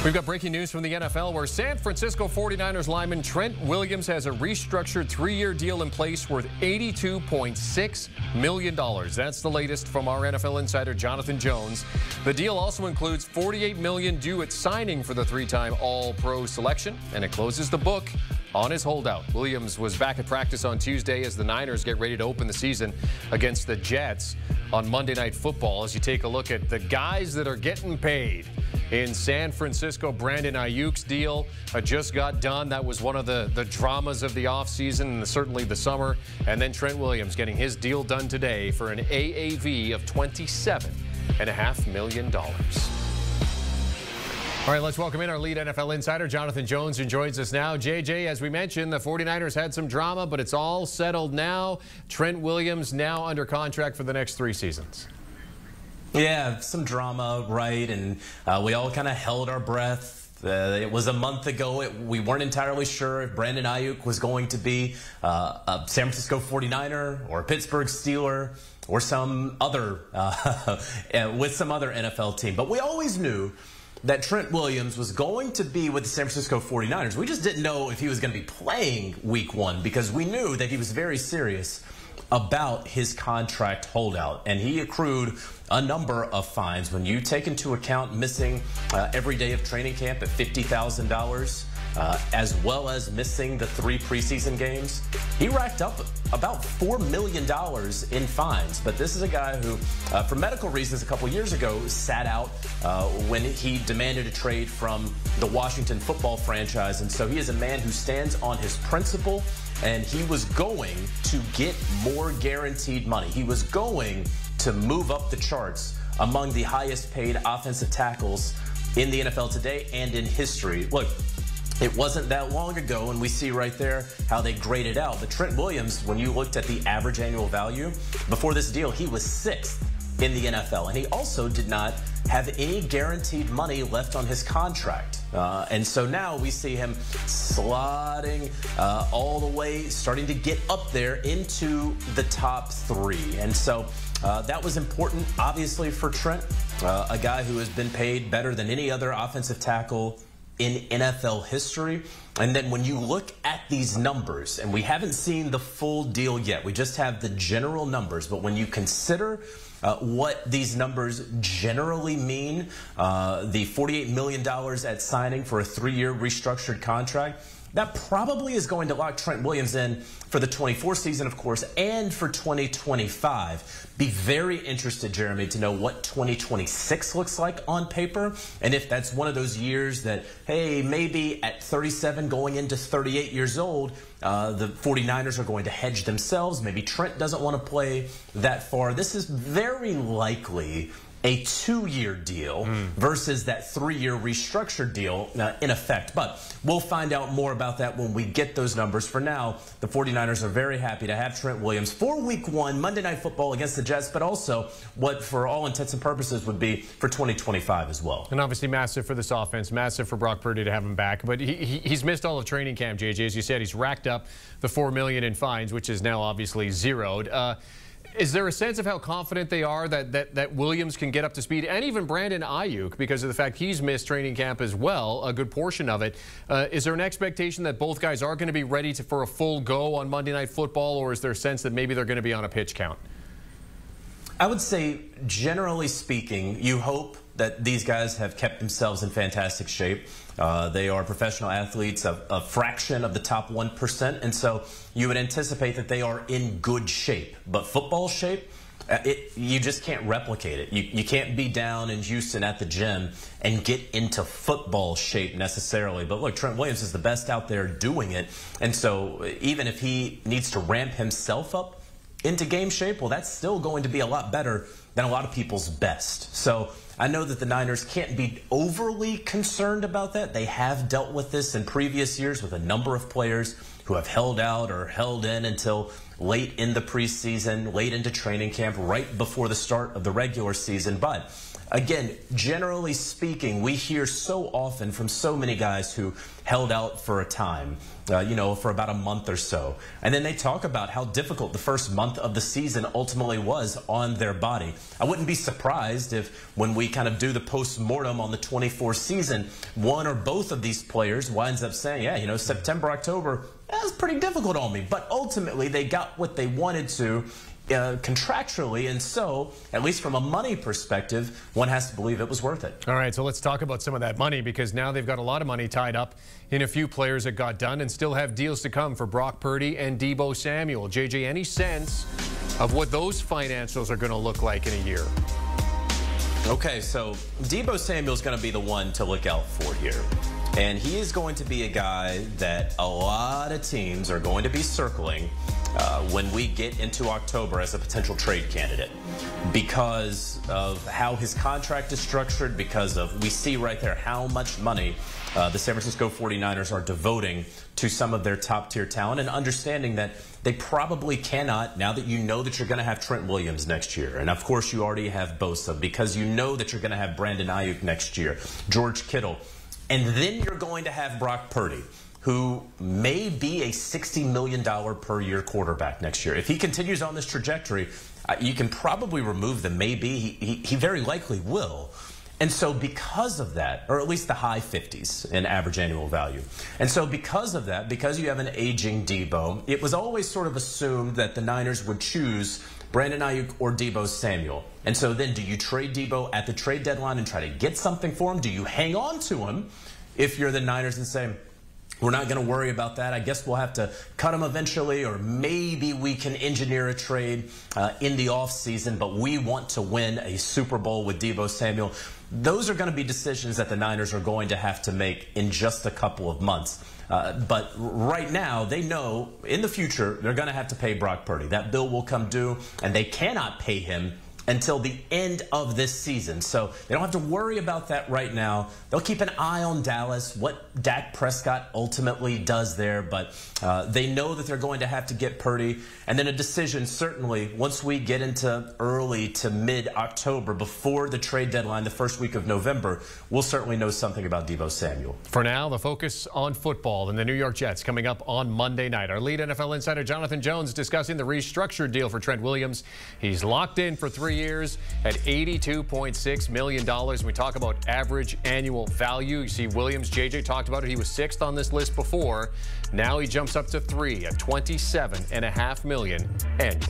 We've got breaking news from the NFL where San Francisco 49ers lineman Trent Williams has a restructured 3-year deal in place worth $82.6 million. That's the latest from our NFL insider Jonathan Jones. The deal also includes $48 million due at signing for the 3-time All-Pro selection, and it closes the book on his holdout. Williams was back at practice on Tuesday as the Niners get ready to open the season against the Jets on Monday Night Football. As you take a look at the guys that are getting paid in San Francisco, Brandon Ayuk's deal just got done. That was one of the dramas of the offseason and certainly the summer. And then Trent Williams getting his deal done today for an AAV of $27.5 million. All right, let's welcome in our lead NFL insider, Jonathan Jones, who joins us now. JJ, as we mentioned, the 49ers had some drama, but it's all settled now. Trent Williams now under contract for the next 3 seasons. Yeah, some drama, right? And we all kind of held our breath. It was a month ago. We weren't entirely sure if Brandon Ayuk was going to be a San Francisco 49er or a Pittsburgh Steeler or some other, with some other NFL team. But we always knew that Trent Williams was going to be with the San Francisco 49ers. We just didn't know if he was going to be playing week 1 because we knew that he was very serious about his contract holdout, and he accrued a number of fines. When you take into account missing every day of training camp at $50,000, as well as missing the 3 preseason games, he racked up about $4 million in fines. But this is a guy who, for medical reasons, a couple years ago, sat out when he demanded a trade from the Washington football franchise. And so he is a man who stands on his principle, and he was going to get more guaranteed money. He was going to move up the charts among the highest paid offensive tackles in the NFL today and in history. Look, it wasn't that long ago, and we see right there how they graded out. But Trent Williams, when you looked at the average annual value, before this deal, he was 6th in the NFL. And he also did not have any guaranteed money left on his contract. And so now we see him sliding all the way, starting to get up there into the top 3. And so that was important, obviously, for Trent, a guy who has been paid better than any other offensive tackle in NFL history. And then when you look at these numbers, and we haven't seen the full deal yet, we just have the general numbers, but when you consider what these numbers generally mean, the $48 million at signing for a 3-year restructured contract, that probably is going to lock Trent Williams in for the 24 season, of course, and for 2025. Be very interested, Jeremy, to know what 2026 looks like on paper, and if that's one of those years that, hey, maybe at 37 going into 38 years old, the 49ers are going to hedge themselves. Maybe Trent doesn't want to play that far. This is very likely a 2-year deal versus that 3-year restructured deal in effect. But we'll find out more about that when we get those numbers. For now, the 49ers are very happy to have Trent Williams for week 1, Monday Night Football against the Jets, but also what, for all intents and purposes, would be for 2025 as well. And obviously massive for this offense, massive for Brock Purdy to have him back. But he's missed all of training camp, JJ. As you said, he's racked up the $4 million in fines, which is now obviously zeroed. Is there a sense of how confident they are that Williams can get up to speed, and even Brandon Ayuk, because of the fact he's missed training camp as well, a good portion of it? Is there an expectation that both guys are going to be ready for a full go on Monday Night Football, or is there a sense that maybe they're going to be on a pitch count? I would say, generally speaking, you hope that these guys have kept themselves in fantastic shape. They are professional athletes, a fraction of the top 1%, and so you would anticipate that they are in good shape. But football shape, you just can't replicate it. You can't be down in Houston at the gym and get into football shape necessarily. But look, Trent Williams is the best out there doing it, and so even if he needs to ramp himself up into game shape, well, that's still going to be a lot better than a lot of people's best. So I know that the Niners can't be overly concerned about that. They have dealt with this in previous years with a number of players who have held out or held in until late in the preseason, late into training camp, right before the start of the regular season. But again, generally speaking, we hear so often from so many guys who held out for a time, for about a month or so. And then they talk about how difficult the first month of the season ultimately was on their body. I wouldn't be surprised if when we kind of do the post-mortem on the 24 season, one or both of these players winds up saying, yeah, September, October, that was pretty difficult on me. But ultimately, they got what they wanted to contractually, and so, at least from a money perspective, one has to believe it was worth it. All right, so let's talk about some of that money, because now they've got a lot of money tied up in a few players that got done and still have deals to come for Brock Purdy and Deebo Samuel. JJ, any sense of what those financials are going to look like in a year? Okay, so Deebo Samuel's going to be the one to look out for here. And he is going to be a guy that a lot of teams are going to be circling when we get into October as a potential trade candidate, because of how his contract is structured, because of, we see right there how much money the San Francisco 49ers are devoting to some of their top tier talent, and understanding that they probably cannot, now that you know that you're going to have Trent Williams next year, and of course you already have Bosa, because you know that you're going to have Brandon Ayuk next year, George Kittle, and then you're going to have Brock Purdy, who may be a $60 million per year quarterback next year. If he continues on this trajectory, you can probably remove the maybe. He very likely will. And so because of that, or at least the high 50s in average annual value. And so because of that, because you have an aging Deebo, it was always sort of assumed that the Niners would choose Brandon Ayuk or Deebo Samuel. And so then do you trade Deebo at the trade deadline and try to get something for him? Do you hang on to him if you're the Niners and say, we're not going to worry about that, I guess we'll have to cut him eventually, or maybe we can engineer a trade in the offseason, but we want to win a Super Bowl with Deebo Samuel. Those are going to be decisions that the Niners are going to have to make in just a couple of months. But right now, they know in the future they're going to have to pay Brock Purdy. That bill will come due, and they cannot pay him until the end of this season. So they don't have to worry about that right now. They'll keep an eye on Dallas, what Dak Prescott ultimately does there, but they know that they're going to have to get Purdy. And then a decision, certainly, once we get into early to mid-October, before the trade deadline, the first week of November, we'll certainly know something about Deebo Samuel. For now, the focus on football and the New York Jets coming up on Monday night. Our lead NFL insider, Jonathan Jones, discussing the restructured deal for Trent Williams. He's locked in for 3 years at $82.6 million. We talk about average annual value. You see Williams, JJ talked about it. He was 6th on this list before. Now he jumps up to 3 at $27.5 million annually.